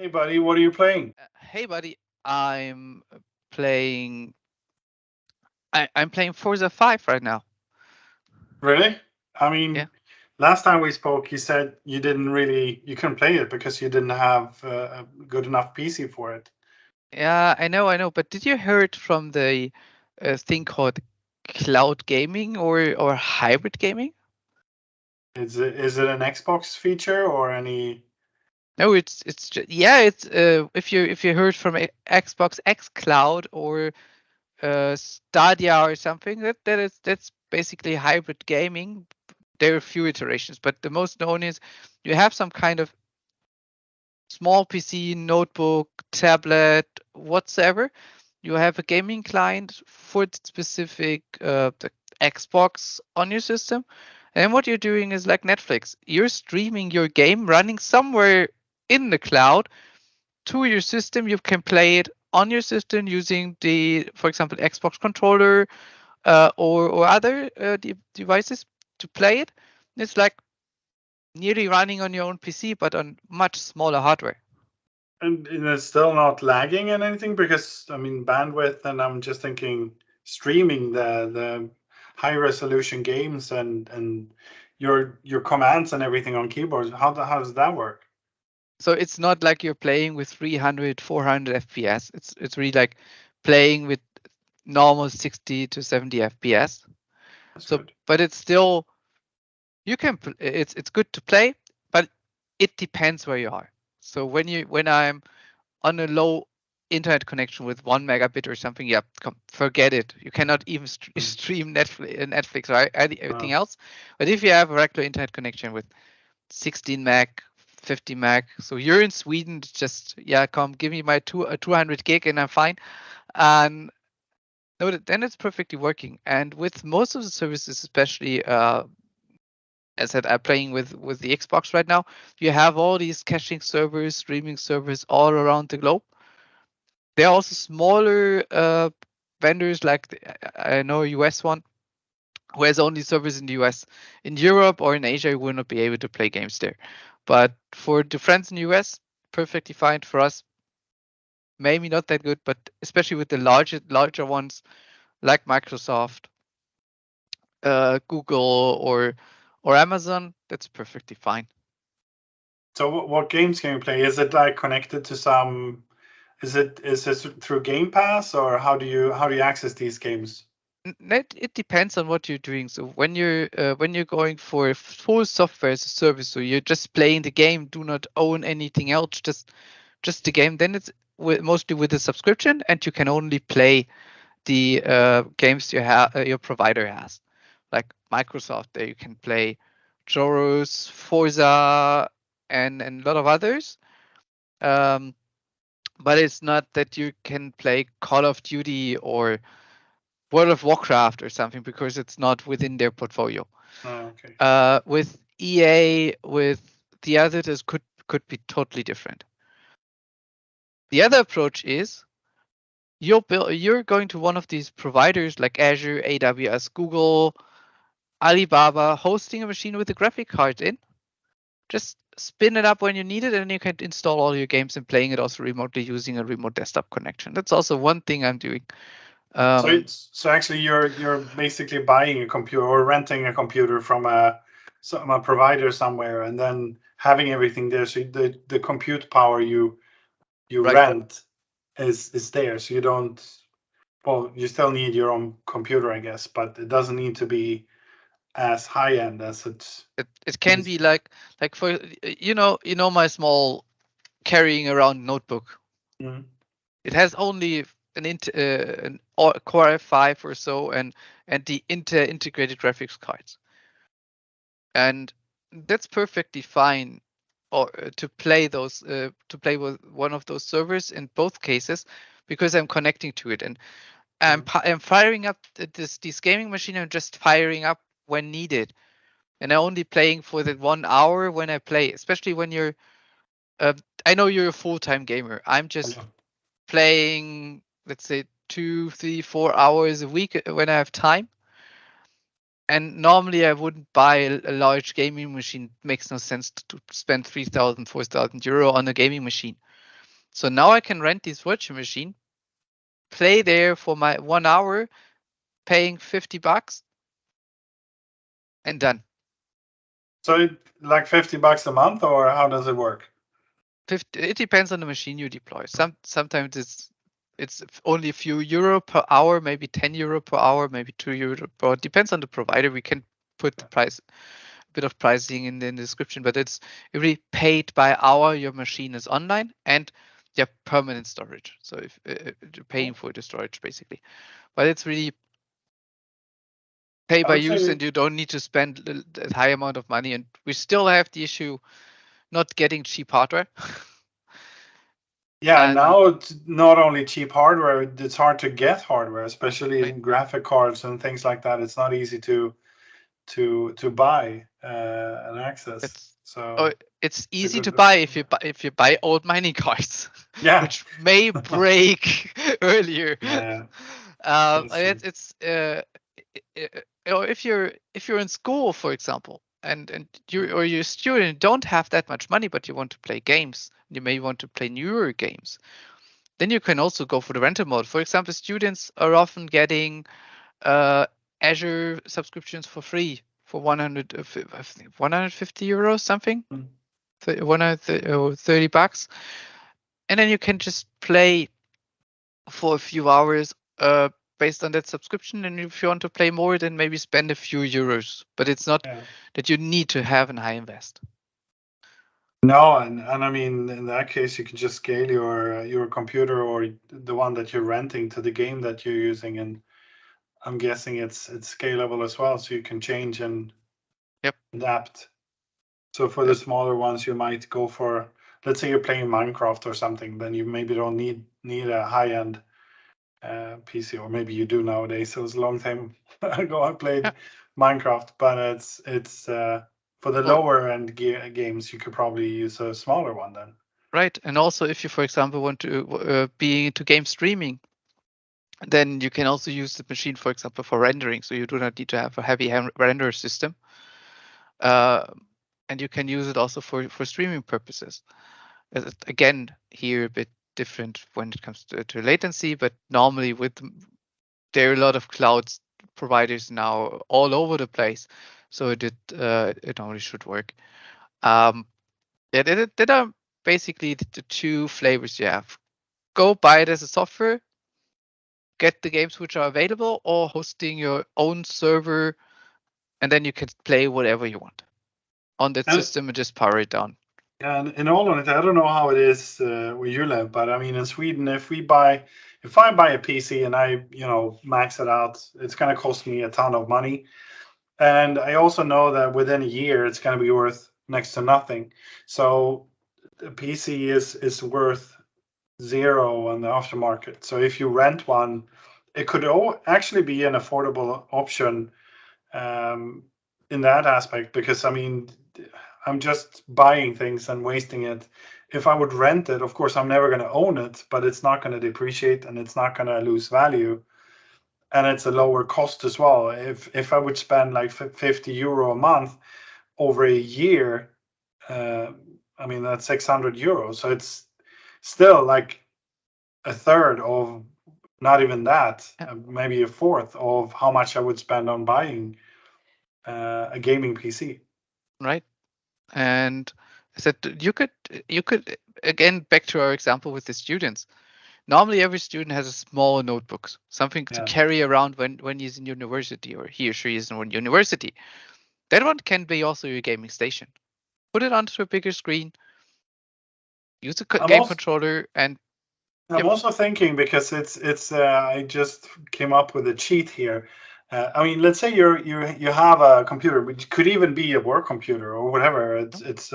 Hey, buddy, what are you playing? Hey, buddy. I'm playing. I'm playing Forza 5 right now. Really? I Yeah. mean, last time we spoke, you said you couldn't play it because you didn't have a good enough PC for it. Yeah, I know. But did you heard from the thing called cloud gaming or hybrid gaming? Is it an Xbox feature or any? No, it's just, yeah. It's if you heard from Xbox X Cloud or Stadia or something, that's basically hybrid gaming. There are a few iterations, but the most known is you have some kind of small PC, notebook, tablet, whatsoever. You have a gaming client for the specific the Xbox on your system. And what you're doing is like Netflix. You're streaming your game running somewhere in the cloud to your system. You can play it on your system using the, for example, Xbox controller or other devices to play it. It's like nearly running on your own PC, but on much smaller hardware. And it's still not lagging and anything because I mean bandwidth, and I'm just thinking streaming the high resolution games and your commands and everything on keyboards. How does that work? So it's not like you're playing with 300, 400 FPS. It's really like playing with normal 60 to 70 FPS. That's So, good. but it's still it's good to play, but it depends where you are. So when I'm on a low internet connection with 1 megabit or something, yeah, forget it. You cannot even Mm. stream Netflix or Uh, everything else. But if you have a regular internet connection with 16 meg, 50 meg, so you're in Sweden, just yeah, come give me my 200 gig and I'm fine. And no, then it's perfectly working. And with most of the services, especially as I said, I'm playing with the Xbox right now. You have all these caching servers, streaming servers all around the globe. There are also smaller vendors like I know a US one who has only servers in the US. In Europe or in Asia, you will not be able to play games there. But for the friends in the US, perfectly fine. For us, maybe not that good, but especially with the larger ones like Microsoft, Google, or Amazon, that's perfectly fine. so what games can you play? Is it like connected to some? Is it through Game Pass or how do you access these games? It depends on what you're doing. So when you're going for a full software as a service, so you're just playing the game, do not own anything else, just the game. Then it's mostly with a subscription, and you can only play the games your provider has, like Microsoft. There you can play Joros, Forza, and a lot of others. Um, but it's not that you can play Call of Duty or World of Warcraft or something because it's not within their portfolio. Oh, okay. With EA, with the others, it could be totally different. The other approach is you're going to one of these providers like Azure, AWS, Google, Alibaba, hosting a machine with a graphic card in. Just spin it up when you need it, and you can install all your games and playing it also remotely using a remote desktop connection. That's also one thing I'm doing. So Um, so actually you're basically buying a computer or renting a computer from a provider somewhere and then having everything there. So the compute power you right. rent is there. So you don't. Well, you still need your own computer, I guess, but it doesn't need to be as high end as it It can needs be to be. like for you know my small carrying around notebook. Mm. It has only Core i5 or so and the integrated graphics cards, and that's perfectly fine. Or to play with one of those servers in both cases because I'm connecting to it and Mm. I'm firing up this gaming machine. I'm just firing up when needed, and I'm only playing for that 1 hour when I play. Especially when you're, uh, I know you're a full time gamer. I'm just Yeah. playing, let's say, 2, 3, 4 hours a week when I have time. And normally I wouldn't buy a large gaming machine. It makes no sense to spend 3,000, 4,000 euro on a gaming machine. So now I can rent this virtual machine, play there for my 1 hour, paying $50 and done. So like $50 a month, or how does it work? It depends on the machine you deploy. Sometimes it's only a few euro per hour, maybe 10 euro per hour, maybe 2 euro per hour. Depends on the provider. We can put the price, a bit of pricing in the description, but it's really paid by hour your machine is online, and you have permanent storage. So if you're paying for the storage basically, but it's really pay I by would use, say, and you don't need to spend a high amount of money. And we still have the issue not getting cheap hardware. yeah, And now it's not only cheap hardware, it's hard to get hardware, especially right, in graphic cards and things like that. It's not easy to buy and access. it's oh, So it's it's a easy to good, buy if you buy old mining cards, yeah, which may break earlier. yeah, that's true. Or if you're in school, for example, and you or you're a student don't have that much money, but you want to play games, you may want to play newer games, then you can also go for the rental mode. For example, students are often getting uh, Azure subscriptions for free for 150 euros something, Mm. 130 bucks, and then you can just play for a few hours based on that subscription. And if you want to play more, then maybe spend a few euros. But it's not Yeah. that you need to have a high invest. No, and I mean, in that case, you can just scale your computer or the one that you're renting to the game that you're using, and I'm guessing it's scalable as well, so you can change and Yep. adapt. So for the smaller ones, you might go for, let's say you're playing Minecraft or something, then you maybe don't need a high-end PC, or maybe you do nowadays. It was a long time ago I played Yeah. Minecraft, but it's for the Well, lower end games, you could probably use a smaller one then. right. And also, if you, for example, want to be into game streaming, then you can also use the machine, for example, for rendering. So you do not need to have a heavy render system. And you can use it also for streaming purposes. Again, here a bit different when it comes to latency, but normally there are a lot of cloud providers now all over the place, so it only should work. Yeah, that are basically the two flavors you have. Go buy it as a software, get the games which are available, or hosting your own server, and then you can play whatever you want on that And system and just power it down. and in all honesty, I don't know how it is where you live, but I mean, in Sweden, if I buy a PC and I max it out, it's gonna cost me a ton of money. And I also know that within a year, it's going to be worth next to nothing. So the PC is worth zero on the aftermarket. So if you rent one, it could actually be an affordable option in that aspect. Because I mean, I'm just buying things and wasting it. If I would rent it, of course, I'm never going to own it, but it's not going to depreciate and it's not going to lose value, and it's a lower cost as well. If I would spend like 50 euro a month over a year, I mean that's 600 euros. So it's still like a third of, not even that, Yeah, maybe a fourth of how much I would spend on buying a gaming PC. right. And I said you could again back to our example with the students. Normally, every student has a small notebook, something to Yeah. carry around when he's in university or he or she is in university. That one can be also your gaming station. Put it onto a bigger screen, use a I'm game also controller, and I'm yep, also thinking, because it's I just came up with a cheat here. I mean, let's say you have a computer, which could even be a work computer or whatever. It's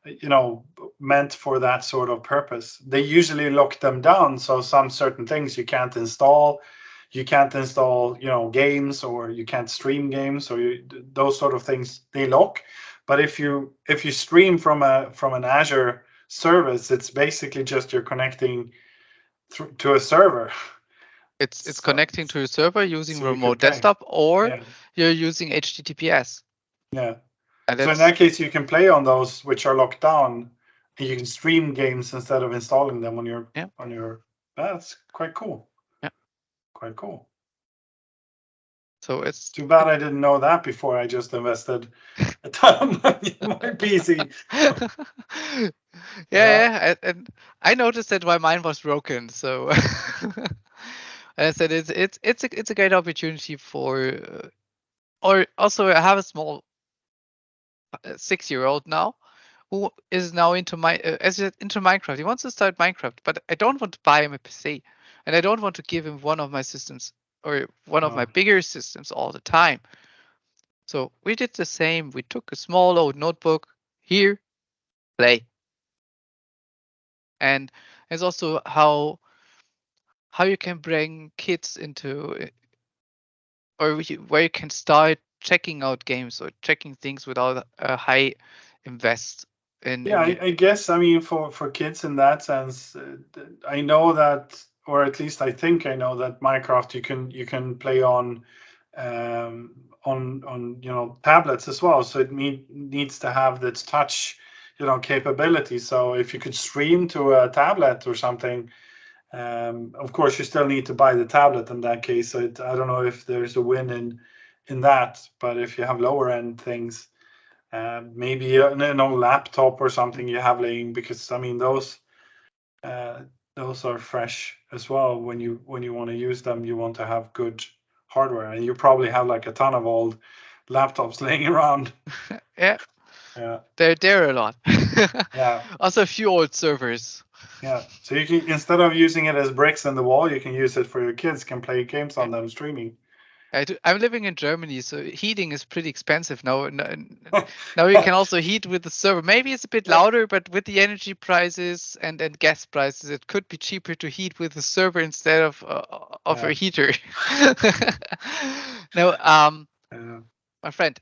you know meant for that sort of purpose. They usually lock them down, so some certain things you can't install. You can't install games, or you can't stream games, or those sort of things they lock. But if you stream from an Azure service, it's basically just you're connecting to a server. it's So, connecting to a server using so you could remote play. desktop, or Yeah, you're using HTTPS. yeah. And So in that's that case, you can play on those which are locked down, And you can stream games instead of installing them on your Yeah. That's quite cool. Yeah. Quite cool. So it's too bad I didn't know that before I just invested a ton of money in my PC. yeah, and I noticed that mine was broken. So and I said it's a great opportunity for, or also I have a small 6-year-old now who is now into into Minecraft. He wants to start Minecraft, but I don't want to buy him a PC, and I don't want to give him one of my systems or one of my bigger systems all the time. So we did the same. We took a small old notebook. Here, play. And it's also how you can bring kids into, or where you can start checking out games or checking things without a high invest in. Yeah, I guess, I mean, for kids in that sense, I know that, or at least I think I know that Minecraft you can play on tablets as well. So it needs to have this touch capability. So if you could stream to a tablet or something, of course you still need to buy the tablet in that case. So I don't know if there's a win in that, but if you have lower end things, maybe an old laptop or something you have laying, because I mean those are fresh as well. When you want to use them, you want to have good hardware, and you probably have like a ton of old laptops laying around. Yeah. Yeah. There are a lot. Yeah. Also a few old servers. Yeah. So you can, instead of using it as bricks in the wall, you can use it for your kids can play games on them streaming. I'm living in Germany, so heating is pretty expensive now. Now you can also heat with the server. Maybe it's a bit louder, but with the energy prices and gas prices, it could be cheaper to heat with the server instead of a heater. No, my friend.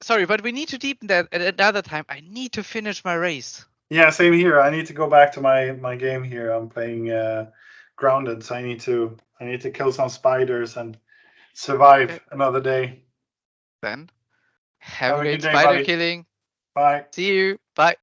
Sorry, but we need to deepen that at another time. I need to finish my race. Yeah, same here. I need to go back to my game here. I'm playing Grounded, so I need to kill some spiders and survive another day. Then have a Have a great good day, spider buddy. killing. Bye. See you. Bye.